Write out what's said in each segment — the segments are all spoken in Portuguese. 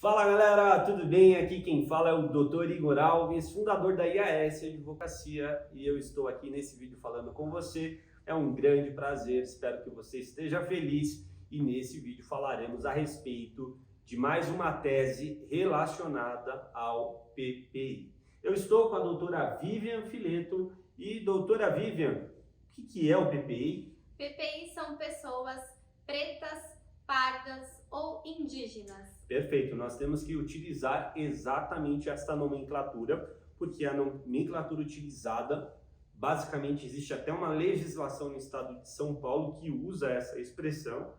Fala galera, tudo bem? Aqui quem fala é o Dr. Igor Alves, fundador da IAS Advocacia, e eu estou aqui nesse vídeo falando com você. É um grande prazer, espero que você esteja feliz e nesse vídeo falaremos a respeito de mais uma tese relacionada ao PPI. Eu estou com a doutora Vivian Fileto e doutora Vivian, o que é o PPI? PPI são pessoas pretas, pardas ou indígenas. Perfeito, nós temos que utilizar exatamente esta nomenclatura, porque a nomenclatura utilizada, basicamente existe até uma legislação no estado de São Paulo que usa essa expressão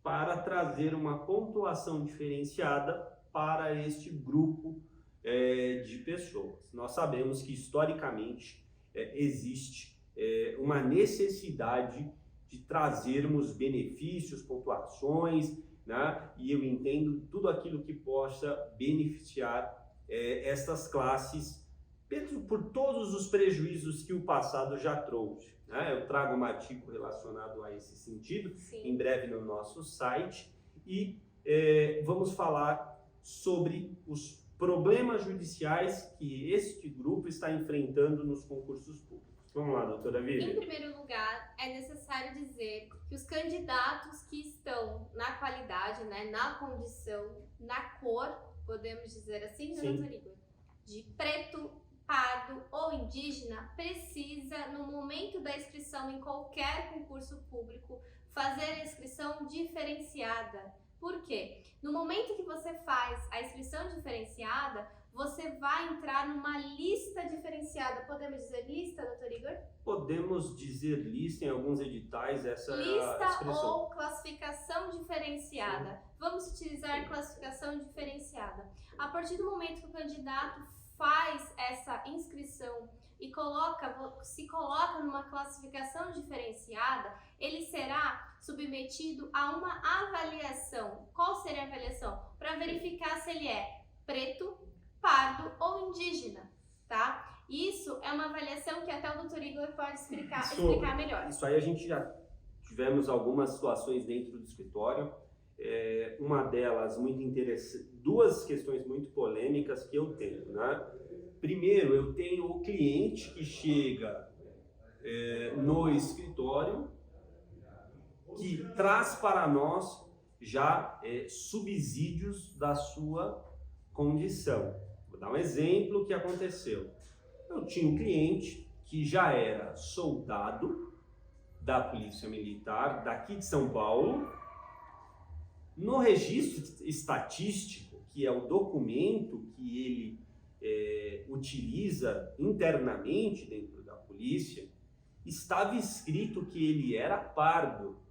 para trazer uma pontuação diferenciada para este grupo de pessoas. Nós sabemos que historicamente existe uma necessidade de trazermos benefícios, pontuações, né? E eu entendo tudo aquilo que possa beneficiar estas classes por todos os prejuízos que o passado já trouxe, né? Eu trago um artigo relacionado a esse sentido, Sim. em breve no nosso site, e vamos falar sobre os problemas judiciais que este grupo está enfrentando nos concursos públicos. Vamos lá, doutora Vivian. Em primeiro lugar, é necessário dizer que os candidatos que estão na qualidade, né, na condição, na cor, podemos dizer assim, né, doutor Igor? De preto, pardo ou indígena, precisa, no momento da inscrição em qualquer concurso público, fazer a inscrição diferenciada. Por quê? No momento que você faz a inscrição diferenciada, você vai entrar numa lista diferenciada. Podemos dizer lista, doutor Igor? Podemos dizer lista em alguns editais, essa lista expressão. Ou classificação diferenciada. Sim. Vamos utilizar classificação diferenciada. A partir do momento que o candidato faz essa inscrição e se coloca numa classificação diferenciada, ele será submetido a uma avaliação. Qual seria a avaliação? Para verificar se ele é preto, pardo ou indígena, tá? Isso é uma avaliação que até o doutor Igor pode explicar melhor. Isso aí a gente já tivemos algumas situações dentro do escritório. Uma delas muito interessante, duas questões muito polêmicas que eu tenho, né? Primeiro, eu tenho o cliente que chega no escritório que traz para nós já subsídios da sua condição. Vou dar um exemplo que aconteceu. Eu tinha um cliente que já era soldado da Polícia Militar daqui de São Paulo. No registro estatístico, que é o documento que ele utiliza internamente dentro da polícia, estava escrito que ele era pardo.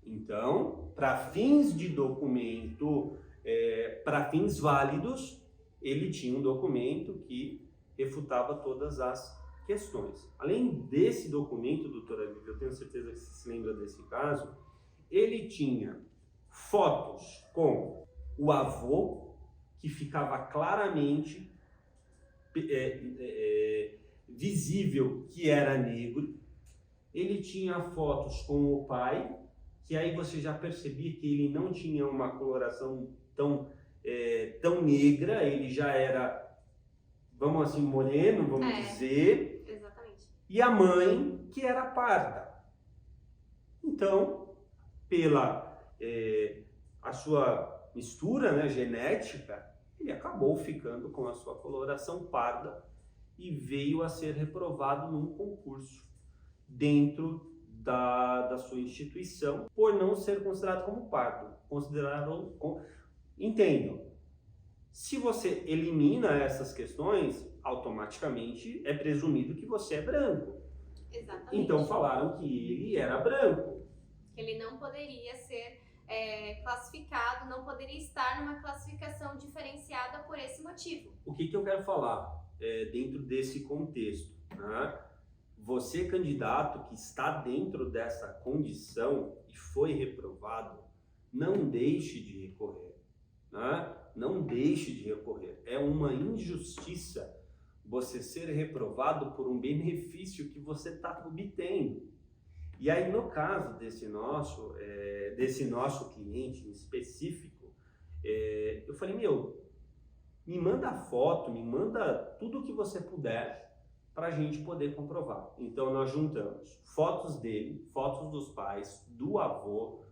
Então, para fins de documento, para fins válidos, ele tinha um documento que refutava todas as questões. Além desse documento, doutora Vivi, eu tenho certeza que você se lembra desse caso, ele tinha fotos com o avô, que ficava claramente visível que era negro. Ele tinha fotos com o pai, que aí você já percebia que ele não tinha uma coloração tão negra, ele já era, vamos assim, moreno, vamos dizer. Exatamente. E a mãe, que era parda. Então, pela a sua mistura, né, genética, ele acabou ficando com a sua coloração parda e veio a ser reprovado num concurso dentro da sua instituição por não ser considerado como pardo. Entendam, se você elimina essas questões, automaticamente é presumido que você é branco. Exatamente. Então falaram que ele era branco. Ele não poderia ser classificado, não poderia estar numa classificação diferenciada por esse motivo. O que eu quero falar dentro desse contexto, né? Você, candidato que está dentro dessa condição e foi reprovado, não deixe de recorrer, né? Não deixe de recorrer. É uma injustiça você ser reprovado por um benefício que você está obtendo. E aí, no caso desse nosso cliente em específico, eu falei, me manda a foto, me manda tudo o que você puder para a gente poder comprovar. Então nós juntamos fotos dele, fotos dos pais, do avô,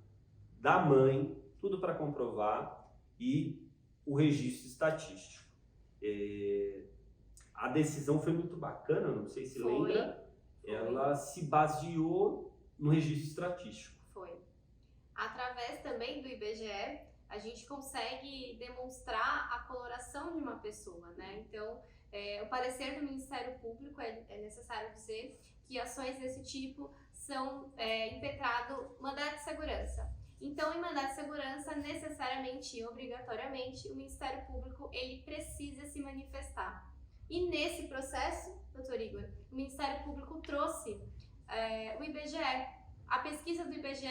da mãe, tudo para comprovar e o registro estatístico. A decisão foi muito bacana, não sei se lembra, ela se baseou no registro estatístico. Foi. Através também do IBGE, a gente consegue demonstrar a coloração de uma pessoa, né? Então, o parecer do Ministério Público é necessário dizer que ações desse tipo são impetrado mandato de segurança. Então, em mandato de segurança, necessariamente e obrigatoriamente, o Ministério Público ele precisa se manifestar. E nesse processo, doutor Igor, o Ministério Público trouxe o IBGE, a pesquisa do IBGE,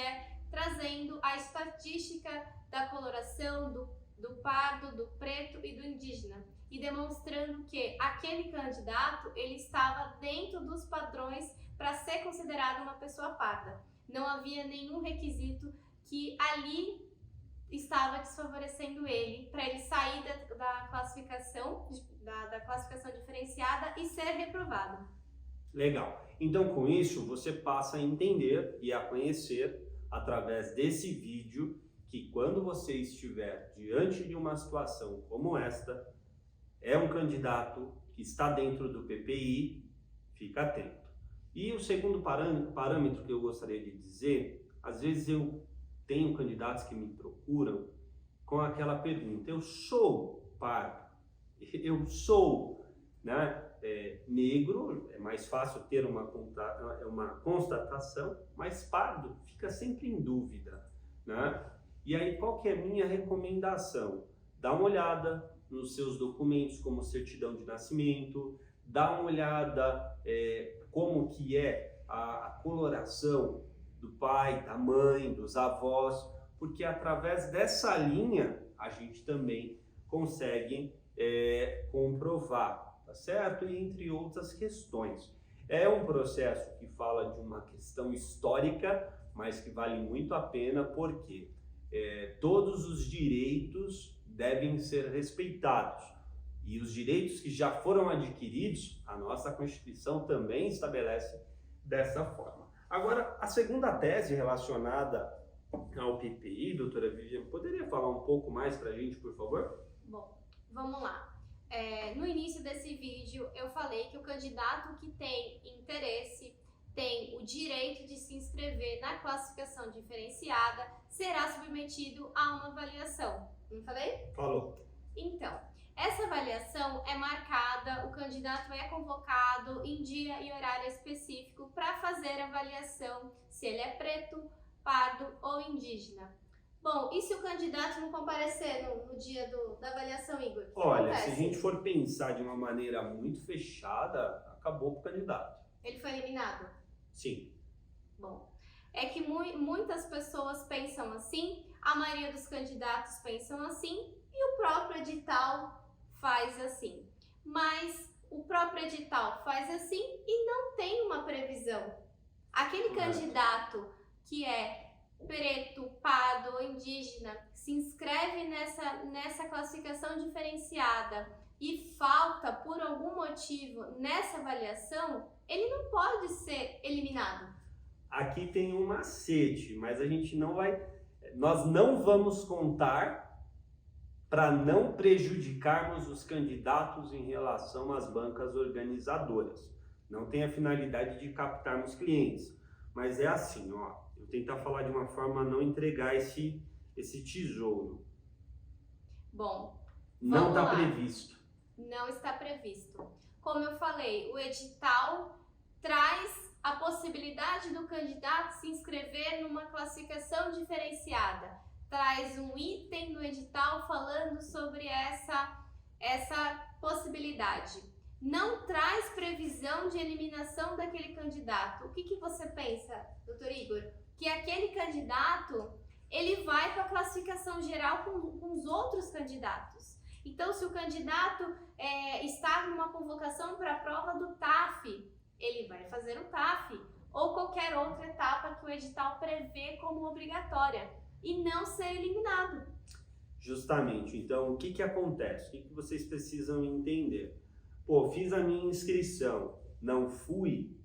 trazendo a estatística da coloração do pardo, do preto e do indígena, e demonstrando que aquele candidato ele estava dentro dos padrões para ser considerado uma pessoa parda. Não havia nenhum requisito que ali estava desfavorecendo ele, para ele sair da classificação diferenciada e ser reprovado. Legal. Então, com isso, você passa a entender e a conhecer, através desse vídeo, que quando você estiver diante de uma situação como esta, é um candidato que está dentro do PPI, fica atento. E o segundo parâmetro que eu gostaria de dizer, às vezes eu tenho candidatos que me procuram com aquela pergunta, eu sou pardo, eu sou negro, é mais fácil ter uma constatação, mas pardo fica sempre em dúvida, né? E aí qual que é a minha recomendação? Dá uma olhada nos seus documentos, como certidão de nascimento, dá uma olhada como que é a coloração do pai, da mãe, dos avós, porque através dessa linha a gente também consegue comprovar, tá certo? E entre outras questões. É um processo que fala de uma questão histórica, mas que vale muito a pena porque todos os direitos devem ser respeitados. E os direitos que já foram adquiridos, a nossa Constituição também estabelece dessa forma. Agora, a segunda tese relacionada ao PPI, doutora Viviane, poderia falar um pouco mais para a gente, por favor? Bom, vamos lá. No início desse vídeo, eu falei que o candidato que tem interesse, tem o direito de se inscrever na classificação diferenciada, será submetido a uma avaliação. Não falei? Falou. Então, essa avaliação é marcada, o candidato é convocado em dia e horário específico para fazer a avaliação se ele é preto, pardo ou indígena. Bom, e se o candidato não comparecer no dia da avaliação, Igor? Olha, se a gente for pensar de uma maneira muito fechada, acabou pro candidato. Ele foi eliminado? Sim. Bom, é que muitas pessoas pensam assim, a maioria dos candidatos pensam assim e o próprio edital faz assim. Mas o próprio edital faz assim e não tem uma previsão. Aquele candidato que é preto, pardo ou indígena se inscreve nessa classificação diferenciada e falta por algum motivo nessa avaliação, ele não pode ser eliminado. Aqui tem um macete, mas nós não vamos contar para não prejudicarmos os candidatos em relação às bancas organizadoras. Não tem a finalidade de captarmos clientes, mas é assim, ó. Eu tentar falar de uma forma a não entregar esse tesouro. Bom, não está previsto. Não está previsto. Como eu falei, o edital traz a possibilidade do candidato se inscrever numa classificação diferenciada. Traz um item no edital falando sobre essa possibilidade. Não traz previsão de eliminação daquele candidato. O que você pensa, doutor Igor? Que aquele candidato, ele vai para a classificação geral com os outros candidatos. Então, se o candidato está numa convocação para a prova do TAF, ele vai fazer o TAF ou qualquer outra etapa que o edital prevê como obrigatória e não ser eliminado. Justamente. Então, o que que acontece? O que que vocês precisam entender? Pô, fiz a minha inscrição, não fui,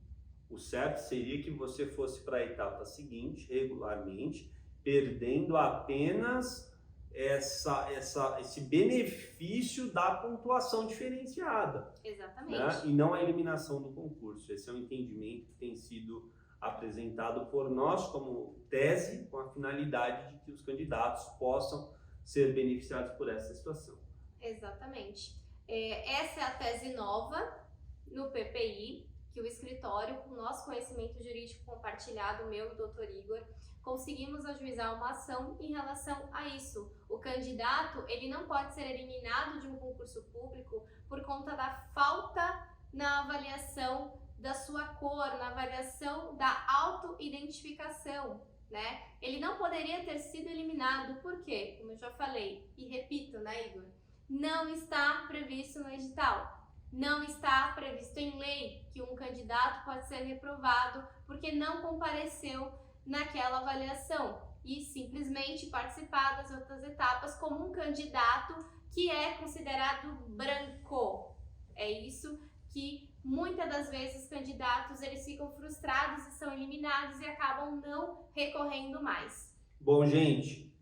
o certo seria que você fosse para a etapa seguinte, regularmente, perdendo apenas esse benefício da pontuação diferenciada, Exatamente. né? E não a eliminação do concurso. Esse é um entendimento que tem sido apresentado por nós como tese, com a finalidade de que os candidatos possam ser beneficiados por essa situação. Exatamente. Essa é a tese nova no PPI, que o escritório, com o nosso conhecimento jurídico compartilhado, meu e do Dr. Igor, conseguimos ajuizar uma ação em relação a isso. O candidato, ele não pode ser eliminado de um concurso público por conta da falta na avaliação da sua cor, na avaliação da autoidentificação, né? Ele não poderia ter sido eliminado, por quê? Como eu já falei e repito, né, Igor? Não está previsto no edital. Não está previsto em lei que um candidato pode ser reprovado porque não compareceu naquela avaliação e simplesmente participar das outras etapas como um candidato que é considerado branco. É isso que muitas das vezes os candidatos eles ficam frustrados e são eliminados e acabam não recorrendo mais. Bom, gente,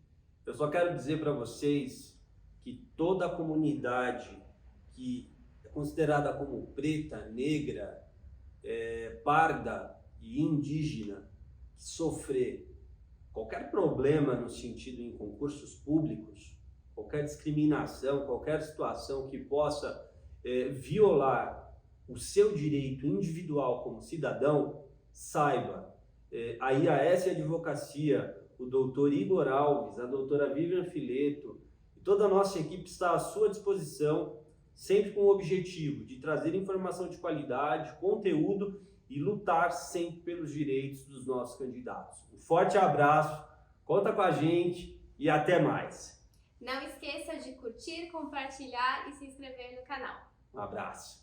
eu só quero dizer para vocês que toda a comunidade que é considerada como preta, negra, parda e indígena, que sofrer qualquer problema no sentido em concursos públicos, qualquer discriminação, qualquer situação que possa violar o seu direito individual como cidadão, saiba, a IAS Advocacia, o doutor Igor Alves, a doutora Vivian Fileto, e toda a nossa equipe está à sua disposição, sempre com o objetivo de trazer informação de qualidade, conteúdo e lutar sempre pelos direitos dos nossos candidatos. Um forte abraço, conta com a gente e até mais. Não esqueça de curtir, compartilhar e se inscrever no canal. Um abraço.